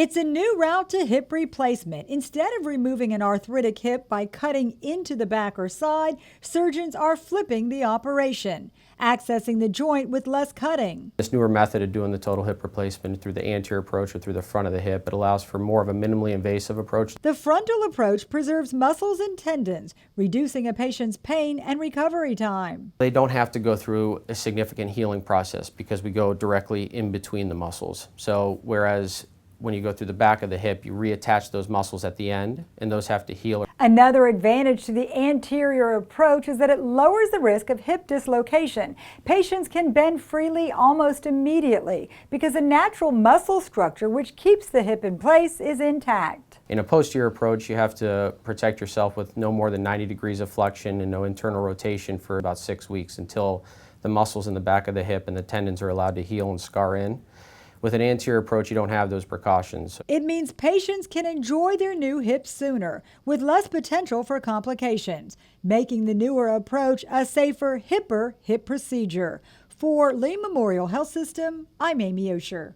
It's a new route to hip replacement. Instead of removing an arthritic hip by cutting into the back or side, surgeons are flipping the operation, accessing the joint with less cutting. This newer method of doing the total hip replacement through the anterior approach or through the front of the hip, it allows for more of a minimally invasive approach. The frontal approach preserves muscles and tendons, reducing a patient's pain and recovery time. They don't have to go through a significant healing process because we go directly in between the muscles. So whereas when you go through the back of the hip, you reattach those muscles at the end, and those have to heal. Another advantage to the anterior approach is that it lowers the risk of hip dislocation. Patients can bend freely almost immediately because the natural muscle structure which keeps the hip in place is intact. In a posterior approach, you have to protect yourself with no more than 90 degrees of flexion and no internal rotation for about 6 weeks until the muscles in the back of the hip and the tendons are allowed to heal and scar in. With an anterior approach, you don't have those precautions. It means patients can enjoy their new hips sooner, with less potential for complications, making the newer approach a safer, hipper hip procedure. For Lee Memorial Health System, I'm Amy Osher.